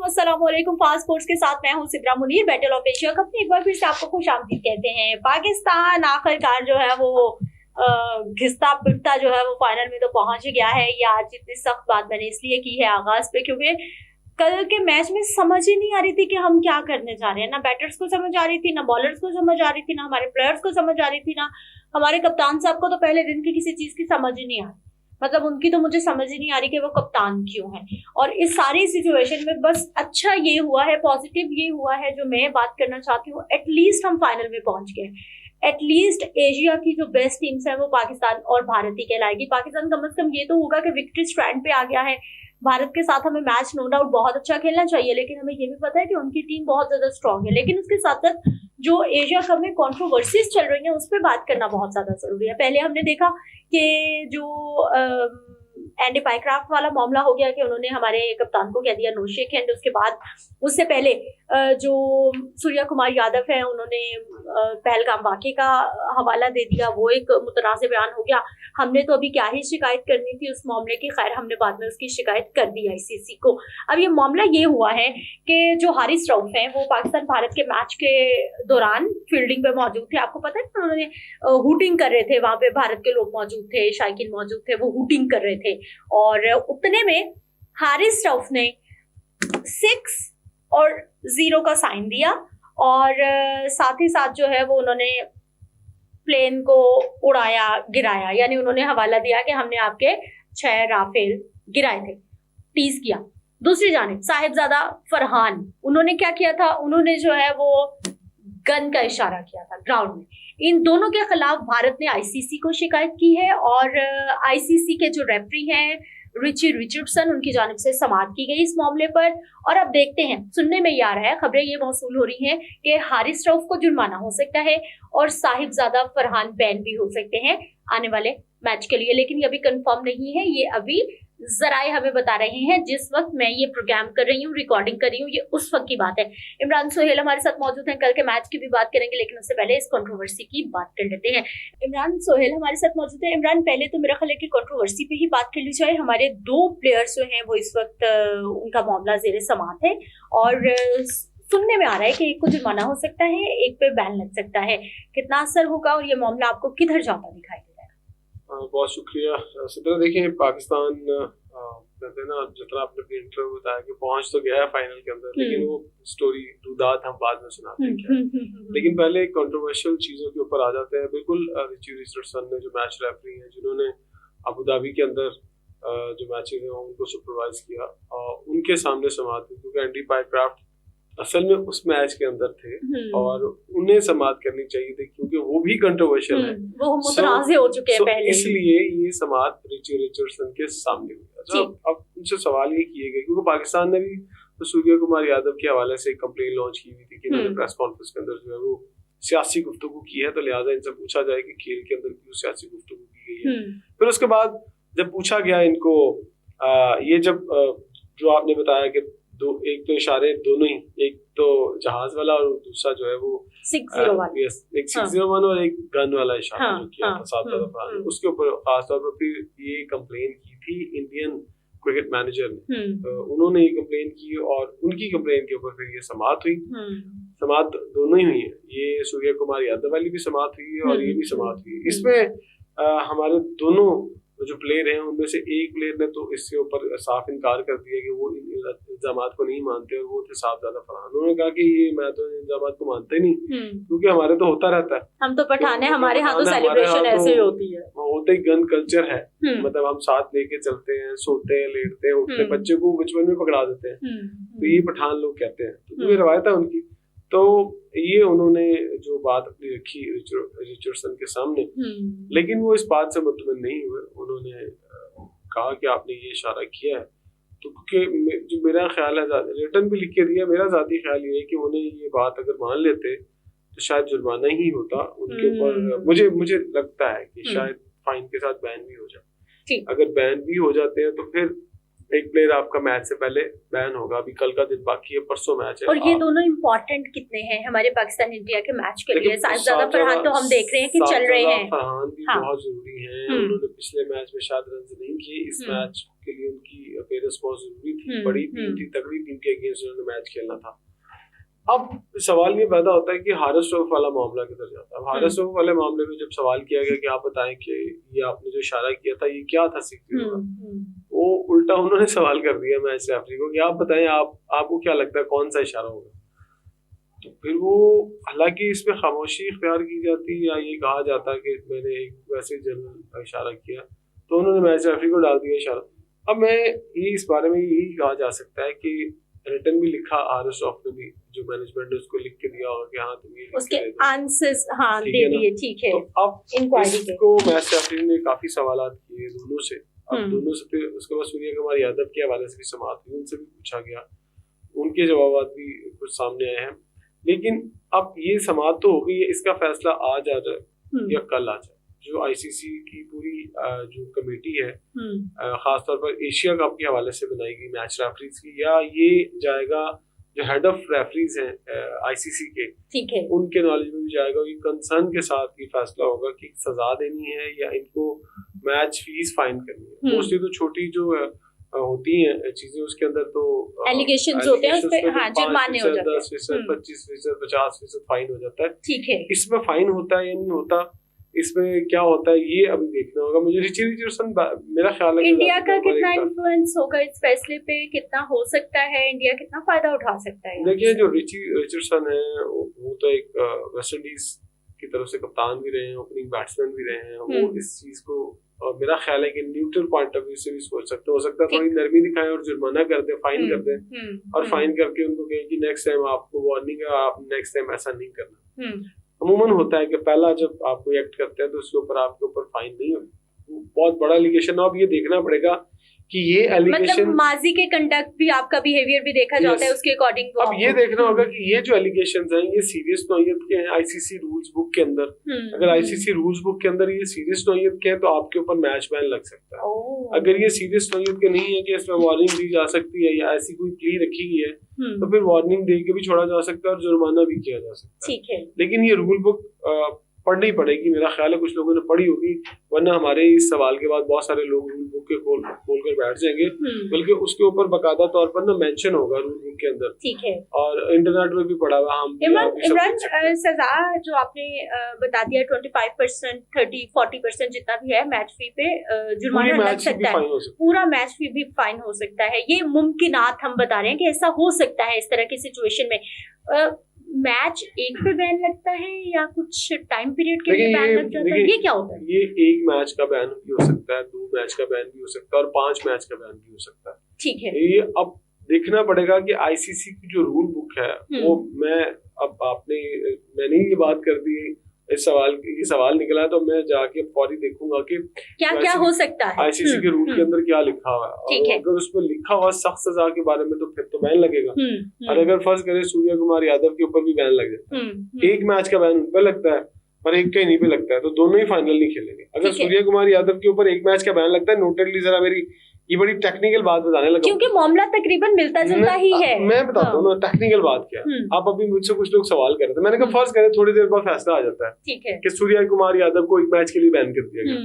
अस्सलाम वालेकुम। Fast sports के साथ मैं हूं Sidra Munir. Battle of Asia cup में एक बार फिर से आपको खुशामदीद कहते हैं। पाकिस्तान आखिरकार जो है वो घिसता पिटता जो है वो फाइनल में तो पहुंच गया है। ये आज इतनी सख्त बात मैंने इसलिए की है आगाज पे क्योंकि कल के मैच में समझ ही नहीं आ रही थी कि हम क्या करने जा रहे हैं। ना बैटर्स को समझ आ रही थी, ना बॉलर्स को समझ आ रही थी, ना हमारे प्लेयर्स को समझ आ रही थी, ना हमारे कप्तान साहब को तो पहले दिन की किसी चीज की समझ ही नहीं आ रही। मतलब उनकी तो मुझे समझ ही नहीं आ रही कि वो कप्तान क्यों है। और इस सारी सिचुएशन में बस अच्छा ये हुआ है, पॉजिटिव ये हुआ है जो मैं बात करना चाहती हूँ, एटलीस्ट हम फाइनल में पहुंच गए। एटलीस्ट एशिया की जो बेस्ट टीम्स है वो पाकिस्तान और भारत ही कहलाएगी। पाकिस्तान कम से कम ये तो होगा कि विक्ट्री स्ट्रैंड पे आ गया है। भारत के साथ हमें मैच नो डाउट बहुत अच्छा खेलना चाहिए, लेकिन हमें ये भी पता है कि उनकी टीम बहुत ज्यादा स्ट्रांग है। लेकिन उसके साथ साथ जो एशिया कप में कंट्रोवर्सीज चल रही हैं उस पर बात करना बहुत ज्यादा जरूरी है। पहले हमने देखा कि जो एंडी पाइक्राफ्ट वाला मामला हो गया कि उन्होंने हमारे कप्तान को कह दिया नो शेक हैंड। उसके बाद उससे पहले जो सूर्या कुमार यादव है उन्होंने पहलगाम वाकये का हवाला दे दिया, वो एक मुतनाज़ बयान हो गया। हमने तो अभी क्या ही शिकायत करनी थी उस मामले की, खैर हमने बाद में उसकी शिकायत कर दी आईसीसी को। अब ये मामला ये हुआ है कि जो हारिस रऊफ हैं वो पाकिस्तान भारत के मैच के दौरान फील्डिंग पे मौजूद थे। आपको पता है कि उन्होंने हुटिंग कर रहे थे, वहां पे भारत के लोग मौजूद थे, शायकीन मौजूद थे, वो हुटिंग कर रहे थे। और उतने में हारिस रऊफ ने 6 और 0 का साइन दिया और साथ ही साथ जो है वो उन्होंने प्लेन को उड़ाया गिराया, यानी उन्होंने हवाला दिया कि हमने आपके 6 राफेल गिराए थे, टीज किया। दूसरी जानिब साहिबजादा फरहान, उन्होंने क्या किया था, उन्होंने जो है वो गन का इशारा किया था ग्राउंड में। इन दोनों के खिलाफ भारत ने आईसीसी को शिकायत की है और आईसीसी के जो रेफरी हैं रिची रिचर्डसन, उनकी जानिब से समाअत की गई इस मामले पर। और अब देखते हैं, सुनने में ये आ रहा है, खबरें ये मौसूल हो रही हैं कि हारिस रऊफ को जुर्माना हो सकता है और साहिबजादा फरहान बैन भी हो सकते हैं आने वाले मैच के लिए। लेकिन ये अभी कंफर्म नहीं है, ये अभी जराए हमें बता रहे हैं। जिस वक्त मैं ये प्रोग्राम कर रही हूँ, रिकॉर्डिंग कर रही हूँ, ये उस वक्त की बात है। इमरान सोहेल हमारे साथ मौजूद हैं, कल के मैच की भी बात करेंगे, लेकिन उससे पहले इस कंट्रोवर्सी की बात कर लेते हैं। इमरान सोहेल हमारे साथ मौजूद है। इमरान, पहले तो मेरा ख्याल है कि कंट्रोवर्सी पे ही बात कर ली जाए। हमारे 2 प्लेयर्स जो हैं वो इस वक्त उनका मामला जेरे समाअत है और सुनने में आ रहा है कि एक को जुर्माना हो सकता है, एक पे बैन लग सकता है। कितना असर होगा और ये मामला आपको किधर जाता दिखाई दे रहा है? बहुत शुक्रिया सिद्रा। देखिए, पाकिस्तान कहते हैं ना, जितना आपने अपने इंटरव्यू बताया कि पहुंच तो गया है फाइनल के अंदर, लेकिन वो स्टोरी दूदात हम बाद में सुनाते हैं क्या। लेकिन पहले कंट्रोवर्शियल चीजों के ऊपर आ जाते हैं। बिल्कुल रिची रिचर्डसन ने, जो मैच रेफरी हैं, जिन्होंने अबू धाबी के अंदर जो मैचेस हैं उनको सुपरवाइज किया, उनके सामने समाअत हुई क्योंकि एंडी पाइक्राफ्ट असल में उस मैच के अंदर थे और उन्हें समाअत करनी चाहिए थी क्योंकि वो भी कंट्रोवर्शियल है, वो मुतनाज़े हो चुके हैं पहले, इसलिए ये समाअत रिची रिचर्डसन के सामने हुई। अब उनसे सवाल ये किए गए क्योंकि पाकिस्तान ने भी तो सूर्या कुमार यादव के हवाले से एक कंप्लेन लॉन्च की हुई थी कि इन्होंने प्रेस कॉन्फ्रेंस के अंदर जो है वो सियासी गुफ्तगू की है, तो लिहाजा इनसे पूछा जाए कि खेल के अंदर क्यों सियासी गुफ्तगू की गई है। फिर उसके बाद जब पूछा गया इनको, ये जब जो आपने बताया कि एक तो इशारे दोनों ही, एक तो जहाज वाला और दूसरा जो है वो 601 एक 601 और एक गन वाला इशारा जो किया था साहिबजादा फरहान, उसके ऊपर खास तौर पर फिर ये कंप्लेन की थी इंडियन क्रिकेट मैनेजर ने। उन्होंने ये कंप्लेन की और उनकी कंप्लेन के ऊपर फिर ये समाअत हुई। समाअत दोनों ही हुई है, ये सूर्या कुमार यादव वाली भी समाअत हुई है और ये भी समाअत हुई है। इसमें हमारे दोनों जो प्लेयर हैं उनमें से एक प्लेयर ने तो इसके ऊपर साफ इनकार कर दिया कि वो इन इल्जामात को नहीं मानते, और वो थे साहिबजादा फरहान। उन्होंने कहा कि ये मैं तो इन इल्जामात को मानता ही नहीं क्योंकि हमारे तो होता रहता है, हम तो पठान है, हमारे यहाँ तो सेलिब्रेशन ऐसे ही होती है, होते ही गन कल्चर है, मतलब हम साथ लेके चलते हैं, सोते हैं, लेटते हैं, उठते, बच्चे को बचपन में पकड़ा देते हैं, तो ये पठान लोग कहते हैं, तो ये रवायत है उनकी। तो ये उन्होंने जो बात अपनी रखी रिचर्डसन के सामने, लेकिन वो इस बात से मुतमईन नहीं हुए। उन्होंने कहा कि आपने ये इशारा किया है, तो क्योंकि जो मेरा ख्याल है, रिटर्न भी लिख के दिया, मेरा ज़ाती ख्याल ये है कि उन्हें ये बात अगर मान लेते तो शायद जुर्माना ही होता उनके ऊपर। मुझे लगता है कि शायद फाइन के साथ बैन भी हो जाए। अगर बैन भी हो जाते हैं तो फिर एक प्लेयर आपका मैच से पहले बैन होगा। अभी कल का दिन बाकी है, परसों मैच है। और ये दोनों इम्पोर्टेंट कितने हैं हमारे पाकिस्तान इंडिया के मैच के लिए? साहिबजादा फरहान तो हम देख रहे हैं कि चल रहे हैं, फरहान भी बहुत जरूरी हैं। उन्होंने पिछले मैच में शायद रन नहीं किए, इस मैच के लिए उनकी पे रिस्पॉन्सिबिलिटी थी, बड़ी टीम थी, तगड़ी टीम के अगेंस्ट उन्होंने मैच खेलना था। अब सवाल ये पैदा होता है कि हारिस रऊफ वाला मामला किधर जाता है। हारिस रऊफ वाले मामले में जब सवाल किया गया कि आप बताएं कि ये आपने जो इशारा किया था ये क्या था सीक्रेट वाला, वो उल्टा उन्होंने सवाल कर दिया मैच रेफरी को कि आप बताएं आपको क्या लगता है कौन सा इशारा होगा। तो फिर वो, हालांकि इसमें खामोशी इख्तियार की जाती या ये कहा जाता है कि मैंने एक वैसे जनरल इशारा किया, तो उन्होंने मैच रेफरी को डाल दिया इशारा। अब मैं ये इस बारे में यही कहा जा सकता है कि रिटर्न भी लिखा हारिस रऊफ ने भी, जो मैनेजमेंट ने उसको लिख के दिया होगा कि हाँ तुम ये उसके आंसर्स दे दिए, ठीक है। तो अब इसको मैच रेफरी ने काफी सवाल किए दोनों से। अब दोनों से फिर उसके बाद सूर्य कुमार यादव के हवाले से भी समाअत हुई, उनसे भी पूछा गया, उनके जवाब भी कुछ सामने आए हैं। लेकिन अब ये समाअत तो हो गई है, इसका फैसला आज आ जाए या कल आ जाए। जो आईसीसी की पूरी जो कमेटी है खासतौर पर एशिया कप के हवाले से बनाई गई मैच रेफरीज की, या ये जाएगा जो हेड ऑफ रेफरीज हैं आईसीसी के, ठीक है, उनके नॉलेज में भी जाएगा। ये कंसर्न के साथ ये फैसला होगा कि सजा देनी है या इनको मैच फीस फाइन करनी है। मोस्टली तो छोटी जो होती हैं चीजें, उसके अंदर तो एलिगेशंस होते हैं, उस पे जुर्माने हो जाते हैं, 10%, 25%, 50% फाइन हो जाता है, ठीक है। इसमें फाइन होता है या नहीं होता, इसमें क्या होता है ये अभी देखना होगा। मुझे रिचर्डसन, मेरा ख्याल है इंडिया का कितना इन्फ्लुएंस होगा इस फैसले पे, कितना हो सकता है, इंडिया कितना फायदा उठा सकता है? देखिए, जो रिचर्डसन है वो तो एक वेस्ट इंडीज की तरफ से कप्तान भी रहे हैं, ओपनिंग बैट्समैन भी रहे हैं। वो इस चीज को, और मेरा ख्याल है कि न्यूट्रल पॉइंट ऑफ व्यू से भी सोच सकते, हो सकता है थोड़ी नरमी दिखाएं और जुर्माना कर दे, फाइन कर दे, और फाइन करके उनको कहें कि नेक्स्ट टाइम आपको वार्निंग है, आप नेक्स्ट टाइम ऐसा नहीं करना। अमूमन होता है कि पहला जब आप कोई एक्ट करते हैं तो उसके ऊपर आपके ऊपर फाइन नहीं हो, बहुत बड़ा एलिगेशन। अब ये देखना पड़ेगा कि ये एलिगेशन, मतलब माजी के कंडक्ट भी, आपका बिहेवियर भी देखा जाता है उसके अकॉर्डिंग। अब ये देखना होगा कि ये जो एलिगेशंस हैं ये सीरियस नौयत के हैं आईसीसी रूल्स बुक के अंदर। अगर आईसीसी रूल्स बुक के अंदर ये सीरियस नौयत के हैं तो आपके ऊपर मैच बैन लग सकता है। अगर ये सीरियस नौयत के नहीं है कि इसमें वार्निंग दी जा सकती है या ऐसी कोई प्ली रखी गई है, तो फिर वार्निंग दे के भी छोड़ा जा सकता है और जुर्माना भी किया जा सकता है, ठीक है। लेकिन ये रूल बुक पढ़नी पड़ेगी, मेरा ख्याल है कुछ लोगों ने पढ़ी होगी, वरना हमारे इस सवाल के बाद बहुत सारे लोग रूल बुक के खोल कर बैठ जाएंगे, बल्कि उसके ऊपर बकायदा तौर पर ना मेंशन होगा रूल बुक के अंदर, ठीक है, और इंटरनेट में भी पढ़ा हुआ। हम इमरान, सजा जो आपने बता दिया 25%, 30, 40% जितना भी है मैच फी पे जुर्माना लग सकता है, पूरा मैच फी भी फाइन हो सकता है। ये मुमकिनात हम बता रहे हैं कि ऐसा हो सकता है इस तरह की सिचुएशन में। मैच एक पे बैन लगता है या कुछ टाइम पीरियड के लिए बैन लग जाता है, ये क्या होता है? ये एक मैच का बैन भी हो सकता है, 2 मैच का बैन भी हो सकता है और 5 मैच का बैन भी हो सकता है, ठीक है। ये अब देखना पड़ेगा कि आईसीसी की जो रूल बुक है वो, मैंने ये बात कर दी, इस सवाल निकला है, तो मैं जाके फौरी देखूंगा कि क्या हो सकता है आईसीसी के रूल के अंदर क्या लिखा हुआ है, और अगर उसमें लिखा हुआ सख्त सजा के बारे में तो फिर तो बैन लगेगा। और अगर फर्ज करें सूर्य कुमार यादव के ऊपर भी बैन लग जाता है, एक मैच का बैन उन पर लगता है और एक का इन्हीं पे लगता है, तो दोनों ही फाइनल नहीं खेलेंगे। अगर सूर्य कुमार यादव के ऊपर एक मैच का बैन लगता है, नोटेडली जरा मेरी ये बड़ी टेक्निकल बात बताने लगा, क्योंकि मामला तकरीबन मिलता जुलता ही है। मैं बताता हूँ ना टेक्निकल बात क्या है। आप अभी मुझसे कुछ लोग सवाल कर रहे थे, मैंने कहा फर्ज करें थोड़ी देर बाद फैसला आ जाता है, ठीक है, कि सूर्य कुमार यादव को एक मैच के लिए बैन कर दिया गया,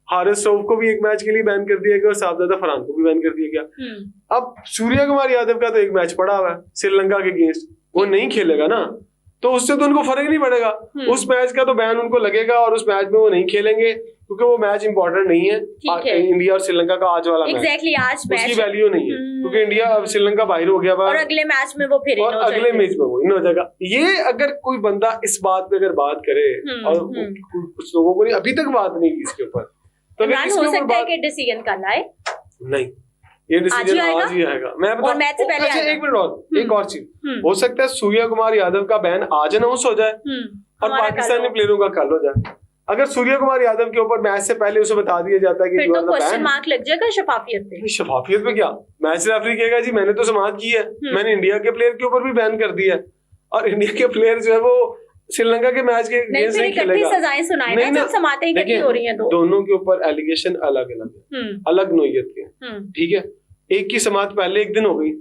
हारिस रऊफ को भी एक मैच के लिए बैन कर दिया गया और साबजादा फरहान को भी बैन कर दिया गया। अब सूर्य कुमार यादव का तो एक मैच पड़ा हुआ है श्रीलंका के अगेंस्ट, वो नहीं खेलेगा ना, तो उससे तो उनको फर्क नहीं पड़ेगा, उस मैच का तो बैन उनको लगेगा और उस मैच में वो नहीं खेलेंगे क्योंकि वो मैच इंपॉर्टेंट नहीं है। इंडिया और श्रीलंका का आज वाला मैच आज उसकी वैल्यू नहीं है क्योंकि इंडिया अब श्रीलंका बाहर हो गया और अगले मैच में वो फिर अगले मैच में वो इन हो जाएगा। ये अगर कोई बंदा इस बात पे अगर बात करे और कुछ लोगों को अभी तक बात नहीं की इसके ऊपर, तो हो सकता है कि डिसीजन कल आए, नहीं ये डिसीजन आज ही आएगा। मैं अच्छा एक मिनट और, एक और चीज हो सकता है सूर्य कुमार यादव का बैन आज अनाउंस हो जाए और पाकिस्तानी प्लेयरों का कल हो जाए। अगर सूर्य कुमार यादव के ऊपर मैच से पहले उसे बता दिया जाता है कि फिर तो क्वेश्चन मार्क लग जाएगा शफाफियत पे। शफाफियत पे क्या, मैच रेफरी कहेगा जी मैंने तो समाअत की है, मैंने इंडिया के प्लेयर के ऊपर भी बैन कर दिया है और इंडिया के प्लेयर जो है वो श्रीलंका के मैच के अगेंस्ट नहीं खेलेगा। सजाएं सुनाए ना, जब समातें इकट्ठी हो रही हैं तो दोनों के ऊपर एलिगेशन अलग अलग है, अलग नोयत के, ठीक है। एक की समाअत पहले एक दिन हो गई,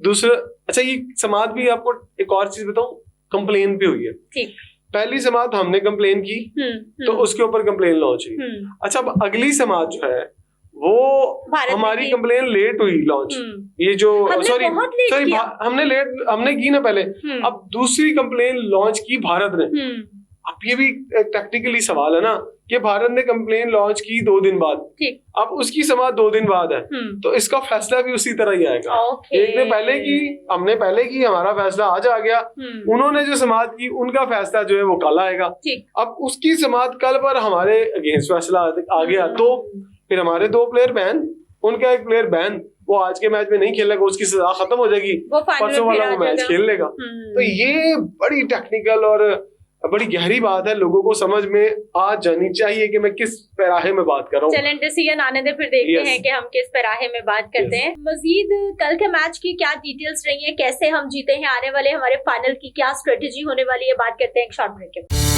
दूसरा अच्छा ये समाअत भी आपको एक और चीज बताऊं, कंप्लेन पे हुई है, ठीक। पहली समाअत हमने कंप्लेन की तो उसके ऊपर कंप्लेन लॉन्च हुई। अच्छा अब अगली समाअत जो है वो हमारी कंप्लेन लेट हुई लॉन्च, ये जो सॉरी हमने की ना पहले, अब दूसरी कंप्लेन लॉन्च की भारत ने। अब ये भी टेक्निकली सवाल है ना कि भारत ने कंप्लेन लॉन्च की 2 दिन बाद, अब उसकी समाअत 2 दिन बाद है, तो इसका फैसला भी उसी तरह ही आएगा। एक ने पहले की, हमने पहले की, हमारा फैसला आज आ गया, उन्होंने जो समाअत की उनका फैसला जो है वो कल आएगा। अब उसकी समाअत कल पर हमारे अगेंस्ट फैसला आ गया, तो फिर हमारे 2 प्लेयर बैन, उनका 1 प्लेयर बैन, वो आज के मैच में नहीं खेलेगा, उसकी सजा खत्म हो जाएगी, परसों वाला वो मैच खेल लेगा। तो ये बड़ी टेक्निकल और बड़ी गहरी बात है, लोगों को समझ में आ जानी चाहिए कि मैं किस पैराहे में बात कर रहा हूँ। चलें डिसीजन आने दे, फिर देखते हैं कि हम किस पैराहे में बात करते हैं। मजीद कल के मैच की क्या डिटेल्स रही है, कैसे हम जीते हैं, आने वाले हमारे फाइनल की क्या स्ट्रेटेजी होने वाली है, बात करते हैं एक शॉर्ट ब्रेक के बाद।